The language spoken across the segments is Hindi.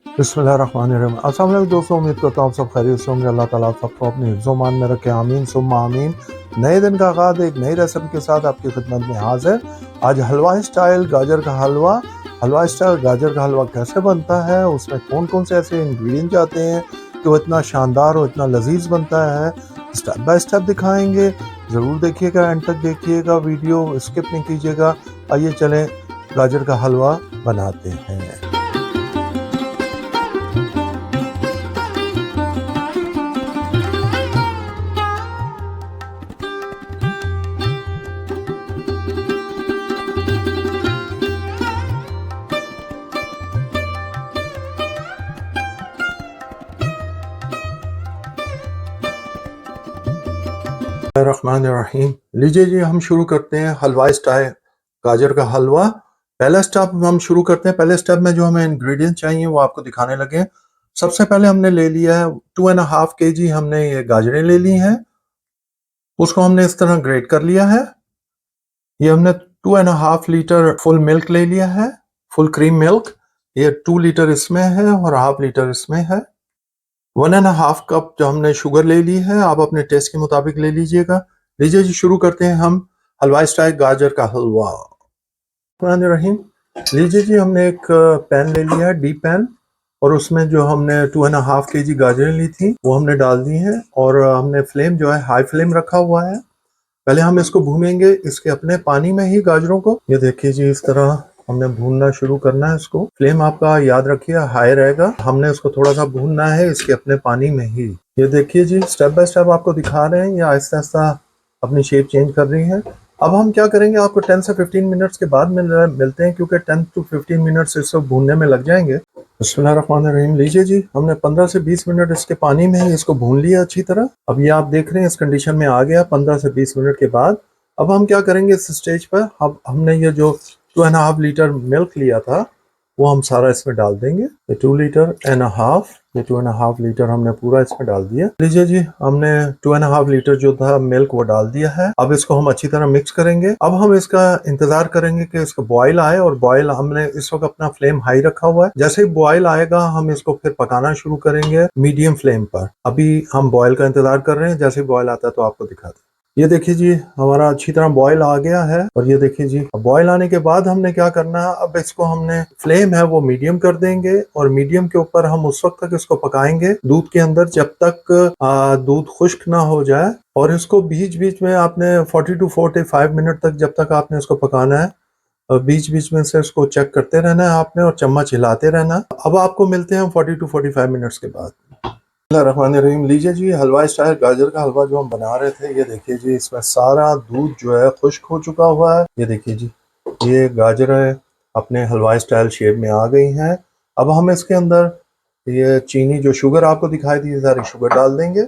बिस्मिल्लाहिर्रहमानिर्रहीम। अस्सलाम वालेकुम दोस्तों, उम्मीद करता हूँ आप सब खैरियत से होंगे। अल्लाह ताला आप सबको अपने हिफ्ज़-ओ-मान में रखे, आमीन सुम्मा आमीन। नए दिन का आगाज़ एक नई रेसिपी के साथ आपकी खिदमत में हाज़िर। आज हलवाई स्टाइल गाजर का हलवा। हलवाई स्टाइल गाजर का हलवा कैसे बनता है, उसमें कौन-कौन से ऐसे इंग्रेडिएंट जाते हैं कि वो इतना शानदार और इतना लज़ीज़ बनता है, स्टेप बाय स्टेप दिखाएँगे। ज़रूर देखिएगा, एंड तक देखिएगा, वीडियो स्किप नहीं कीजिएगा। आइए चलें गाजर का हलवा बनाते हैं। रहमानिर्रहीम। लीजिए जी, हम शुरू करते हैं हलवाई स्टाइल गाजर का हलवा। पहला स्टेप हम शुरू करते हैं। पहले स्टेप में जो हमें इंग्रेडिएंट चाहिए वो आपको दिखाने लगे। सबसे पहले हमने ले लिया है 2.5 केजी हमने ये गाजरें ले ली हैं। उसको हमने इस तरह ग्रेट कर लिया है। ये हमने 2.5 लीटर फुल मिल्क ले लिया है, फुल क्रीम मिल्क। ये 2 लीटर इसमें है और हाफ लीटर इसमें है। 1.5 कप जो हमने शुगर ले ली है, आप अपने टेस्ट के मुताबिक ले लीजिएगा। लीजिए जी, शुरू करते हैं हम हलवाई स्टाइल गाजर का हलवा। रहीम। लीजिए जी, हमने एक पैन ले लिया है, डीप पैन, और उसमें जो हमने 2.5 केजी गाजरें ली थी वो हमने डाल दी हैं, और हमने फ्लेम जो है हाई फ्लेम रखा हुआ है। पहले हम इसको भूनेंगे इसके अपने पानी में ही गाजरों को। ये देखिए जी, इस तरह हमने भूनना शुरू करना है इसको। फ्लेम आपका याद रखिए हाई रहेगा। हमने इसको थोड़ा सा भूनना है इसके अपने पानी में ही। ये देखिए जी, स्टेप बाय स्टेप आपको दिखा रहे हैं, ये आहिस्ता आहिस्ता अपनी शेप चेंज कर रही है। अब हम क्या करेंगे, आपको 10 से 15 मिनट्स के बाद मिलते हैं, क्योंकि 10 to 15 मिनट्स इसको भूनने में लग जाएंगे। बिस्मिल्लाहिर्रहमानिर्रहीम। लीजिए जी, हमने 15 से 20 मिनट इसके पानी में ही इसको भून लिया अच्छी तरह। अब ये आप देख रहे हैं इस कंडीशन में आ गया 15 से 20 मिनट के बाद। अब हम क्या करेंगे इस स्टेज पर, अब हमने ये जो 2.5 लीटर मिल्क लिया था वो हम सारा इसमें डाल देंगे। ये 2.5 लीटर, ये 2.5 लीटर हमने पूरा इसमें डाल दिया। लीजिए जी, हमने 2.5 लीटर जो था मिल्क वो डाल दिया है। अब इसको हम अच्छी तरह मिक्स करेंगे। अब हम इसका इंतजार करेंगे कि इसका बॉयल आए, और बॉयल हमने इस वक्त अपना फ्लेम हाई रखा हुआ है। जैसे ही बॉयल आएगा हम इसको फिर पकाना शुरू करेंगे मीडियम फ्लेम पर। अभी हम बॉयल का इंतजार कर रहे हैं, जैसे ही बॉयल आता है तो आपको दिखाते हैं। ये देखिए जी, हमारा अच्छी तरह बॉयल आ गया है, और ये देखिए जी, बॉयल आने के बाद हमने क्या करना है, अब इसको हमने फ्लेम है वो मीडियम कर देंगे, और मीडियम के ऊपर हम उस वक्त तक इसको पकाएंगे दूध के अंदर जब तक दूध खुश्क ना हो जाए। और इसको बीच बीच में आपने 40 to 45 मिनट तक जब तक आपने इसको पकाना है, और बीच बीच में से इसको चेक करते रहना है आपने, और चम्मच हिलाते रहना। अब आपको मिलते हैं 40 to 45 मिनट्स के बाद। रहीम। लीजिए जी, हलवा स्टाइल गाजर का हलवा जो हम बना रहे थे, ये देखिए जी, इसमें सारा दूध जो है खुश्क हो चुका हुआ है। ये देखिए जी, ये गाजर अपने हलवाई स्टाइल शेप में आ गई हैं। अब हम इसके अंदर ये चीनी जो शुगर आपको दिखाई दी सारी शुगर डाल देंगे,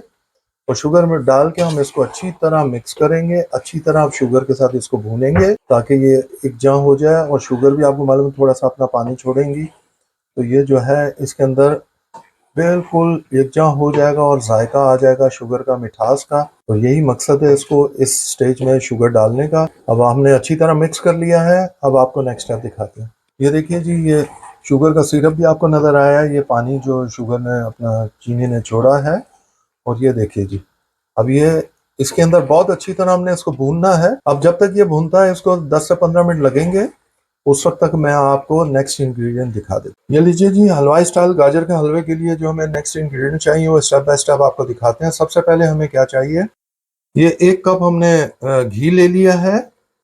और शुगर में डाल के हम इसको अच्छी तरह मिक्स करेंगे। अच्छी तरह आप शुगर के साथ इसको भूनेंगे ताकि ये एकजा हो जाए, और शुगर भी आपको मालूम है थोड़ा सा अपना पानी छोड़ेंगी, तो ये जो है इसके अंदर बिल्कुल यकजा हो जाएगा और जायका आ जाएगा शुगर का, मिठास का। तो यही मकसद है इसको इस स्टेज में शुगर डालने का। अब हमने अच्छी तरह मिक्स कर लिया है। अब आपको नेक्स्ट स्टेप दिखाते हैं। ये देखिए जी, ये शुगर का सिरप भी आपको नज़र आया है, ये पानी जो शुगर ने अपना चीनी ने छोड़ा है। और ये देखिए जी, अब ये इसके अंदर बहुत अच्छी तरह हमने इसको भूनना है। अब जब तक ये भूनता है, इसको 10 से 15 मिनट लगेंगे, उस वक्त तक मैं आपको नेक्स्ट इंग्रेडिएंट दिखा देता। ये लीजिए जी, हलवाई स्टाइल गाजर के हलवे के लिए जो हमें नेक्स्ट इंग्रेडिएंट चाहिए वो स्टेप बाय स्टेप आपको दिखाते हैं। सबसे पहले हमें क्या चाहिए, ये 1 कप हमने घी ले लिया है।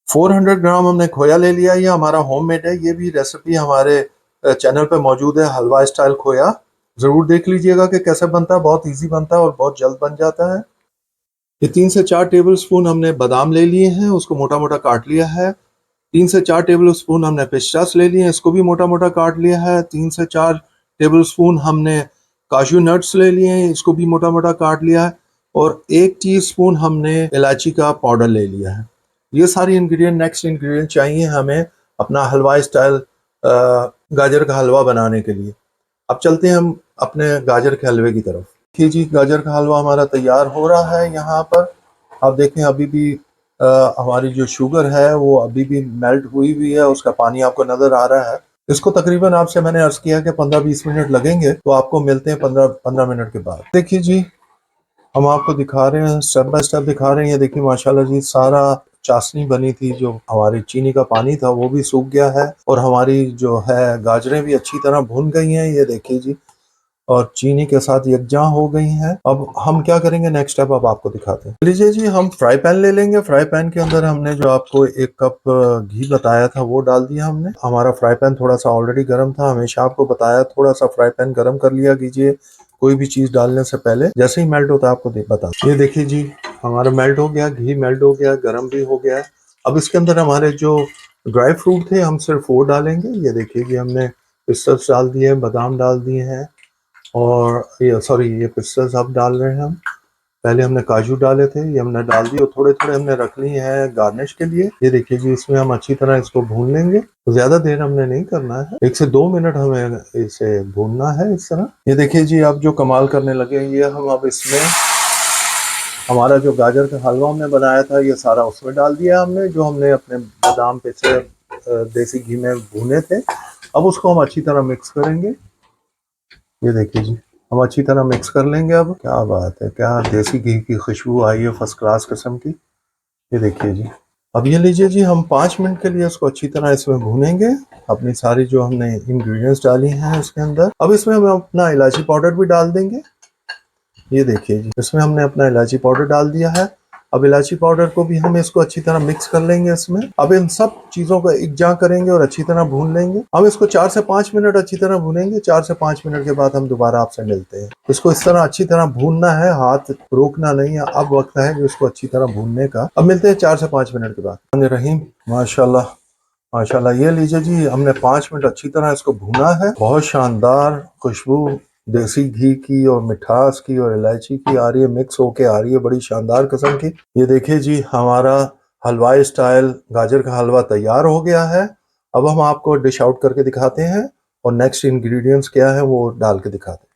400 ग्राम हमने खोया ले लिया। ये हमारा होममेड है, ये भी रेसिपी हमारे चैनल पे मौजूद है, हलवा स्टाइल खोया। ज़रूर देख लीजिएगा कि कैसे बनता है, बहुत ईजी बनता है और बहुत जल्द बन जाता है। ये 3 से 4 टेबल स्पून हमने बादाम ले लिए हैं, उसको मोटा मोटा काट लिया है। 3 से 4 टेबल स्पून हमने पिस्तास ले लिए हैं, इसको भी मोटा मोटा काट लिया है। 3 से 4 टेबल स्पून हमने काजू नट्स ले लिए हैं, इसको भी मोटा मोटा काट लिया है। और 1 टीस्पून हमने इलायची का पाउडर ले लिया है। ये सारी इंग्रेडिएंट नेक्स्ट इंग्रेडिएंट चाहिए हमें अपना हलवाई स्टाइल गाजर का हलवा बनाने के लिए। अब चलते हैं हम अपने गाजर के हलवे की तरफ। देखिए जी, गाजर का हलवा हमारा तैयार हो रहा है। यहाँ पर आप देखें, अभी भी हमारी जो शुगर है वो अभी भी मेल्ट हुई हुई है, उसका पानी आपको नज़र आ रहा है। इसको तकरीबन आपसे मैंने अर्ज किया कि 15-20 मिनट लगेंगे, तो आपको मिलते हैं 15 मिनट के बाद। देखिए जी, हम आपको दिखा रहे हैं, स्टेप बाय स्टेप दिखा रहे हैं। ये देखिए माशाल्लाह जी, सारा चाशनी बनी थी, जो हमारी चीनी का पानी था वो भी सूख गया है और हमारी जो है गाजरें भी अच्छी तरह भुन गई हैं। ये देखिए जी, और चीनी के साथ यकजा हो गई हैं। अब हम क्या करेंगे, नेक्स्ट स्टेप अब आपको दिखाते हैं। लीजिए जी, हम फ्राई पैन ले लेंगे। फ्राई पैन के अंदर हमने जो आपको 1 कप घी बताया था वो डाल दिया हमने। हमारा फ्राई पैन थोड़ा सा ऑलरेडी गर्म था, हमेशा आपको बताया थोड़ा सा फ्राई पैन गर्म कर लिया कीजिए कोई भी चीज डालने से पहले। जैसे ही मेल्ट होता है आपको बता। ये देखिए जी, हमारा मेल्ट हो गया, घी मेल्ट हो गया, गर्म भी हो गया। अब इसके अंदर हमारे जो ड्राई फ्रूट थे हम सिर्फ वो डालेंगे। ये देखिए कि हमने पिस्तास डाल दिए, बादाम डाल दिए हैं, और ये पिस्तास अब डाल रहे हैं हम। पहले हमने काजू डाले थे, ये हमने डाल दिए, और थोड़े थोड़े हमने रख लिए हैं गार्निश के लिए। ये देखिए जी, इसमें हम अच्छी तरह इसको भून लेंगे। तो ज्यादा देर हमने नहीं करना है, 1 से 2 मिनट हमें इसे भूनना है इस तरह। ये देखिए जी, अब जो कमाल करने लगे, ये हम अब इसमें हमारा जो गाजर का हलवा हमने बनाया था ये सारा उसमें डाल दिया हमने, जो हमने अपने बादाम पिसे देसी घी में भुने थे। अब उसको हम अच्छी तरह मिक्स करेंगे। ये देखिए जी, हम अच्छी तरह मिक्स कर लेंगे। अब क्या बात है, क्या देसी घी की खुशबू आई है फर्स्ट क्लास किस्म की। ये देखिए जी, अब ये लीजिए जी, हम 5 मिनट के लिए इसको अच्छी तरह इसमें भूनेंगे। अपनी सारी जो हमने इंग्रेडिएंट्स डाली हैं इसके अंदर, अब इसमें हम अपना इलायची पाउडर भी डाल देंगे। ये देखिए जी, इसमें हमने अपना इलायची पाउडर डाल दिया है। अब इलायची पाउडर को भी हम इसको अच्छी तरह मिक्स कर लेंगे इसमें। अब इन सब चीजों को एकजा करेंगे और अच्छी तरह भून लेंगे। हम इसको 4 से 5 मिनट अच्छी तरह भूनेंगे। 4 से 5 मिनट के बाद हम दोबारा आपसे मिलते हैं। इसको इस तरह अच्छी तरह भूनना है, हाथ रोकना नहीं है। अब वक्त है कि इसको अच्छी तरह भूनने का। अब मिलते हैं 4 से 5 मिनट के बाद। रहीम, माशाल्लाह माशाल्लाह। ये लीजिए जी, हमने 5 मिनट अच्छी तरह इसको भूना है। बहुत शानदार खुशबू देसी घी की और मिठास की और इलायची की आ रही है, मिक्स होके आ रही है, बड़ी शानदार किस्म की। ये देखिए जी, हमारा हलवाई स्टाइल गाजर का हलवा तैयार हो गया है। अब हम आपको डिश आउट करके दिखाते हैं और नेक्स्ट इंग्रेडिएंट्स क्या है वो डाल के दिखाते हैं।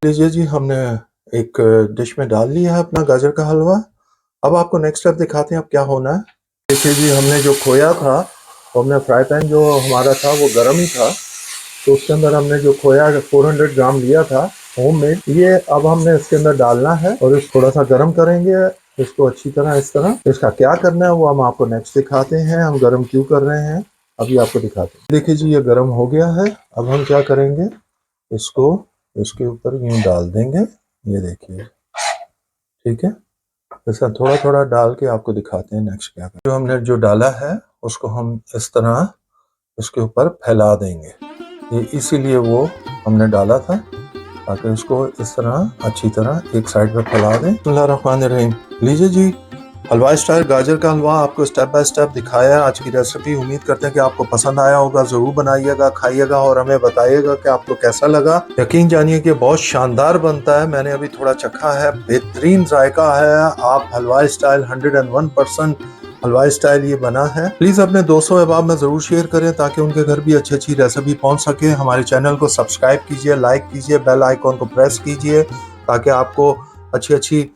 लीजिए जी, हमने एक डिश में डाल लिया है अपना गाजर का हलवा। अब आपको नेक्स्ट स्टेप दिखाते हैं अब क्या होना है। देखिए जी, हमने जो खोया था, तो हमने फ्राई पैन जो हमारा था वो गर्म ही था, तो उसके अंदर हमने जो खोया 400 ग्राम लिया था होममेड, ये अब हमने इसके अंदर डालना है और इस थोड़ा सा गर्म करेंगे इसको अच्छी तरह इस तरह। इसका क्या करना है वो हम आपको नेक्स्ट दिखाते हैं। हम गर्म क्यों कर रहे हैं अभी आपको दिखाते हैं। देखिए जी, ये गर्म हो गया है। अब हम क्या करेंगे, इसको इसके ऊपर यूं डाल देंगे। ये देखिए, ठीक है। ऐसा थोड़ा थोड़ा डाल के आपको दिखाते हैं नेक्स्ट क्या करें। जो हमने जो डाला है उसको हम इस तरह इसके ऊपर फैला देंगे। ये इसीलिए वो हमने डाला था ताकि इसको इस तरह अच्छी तरह एक साइड पे फैला दें। बिस्मिल्लाहिर्रहमानिर्रहीम। लीजिए जी, हलवा स्टाइल गाजर का हलवा आपको स्टेप बाय स्टेप दिखाया है आज की रेसिपी। उम्मीद करते हैं कि आपको पसंद आया होगा। जरूर बनाइएगा, खाइएगा और हमें बताइएगा कि आपको कैसा लगा। यकीन जानिए कि बहुत शानदार बनता है। मैंने अभी थोड़ा चखा है, बेहतरीन जायका है। आप हलवा स्टाइल 101% हलवा स्टाइल ये बना है। प्लीज अपने दोस्तों अहबाब में जरूर शेयर करें ताकि उनके घर भी अच्छी अच्छी रेसिपी पहुंच सके। हमारे चैनल को सब्सक्राइब कीजिए, लाइक कीजिए, बेल आइकॉन को प्रेस कीजिए ताकि आपको अच्छी अच्छी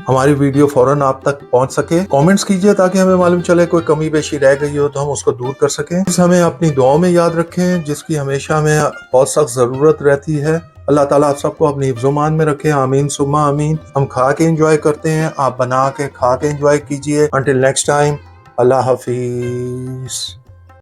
हमारी वीडियो फौरन आप तक पहुंच सके। कमेंट्स कीजिए ताकि हमें मालूम चले कोई कमी बेशी रह गई हो तो हम उसको दूर कर सकें। हमें अपनी दुआओं में याद रखें जिसकी हमेशा हमें बहुत सख्त जरूरत रहती है। अल्लाह ताला आप सबको अपनी हिफ्ज़-ओ-मान में रखे। आमीन सुम्मा आमीन। हम खा के एंजॉय करते हैं, आप बना के खा के एंजॉय कीजिए। अंटिल नेक्स्ट टाइम, अल्लाह हाफिज।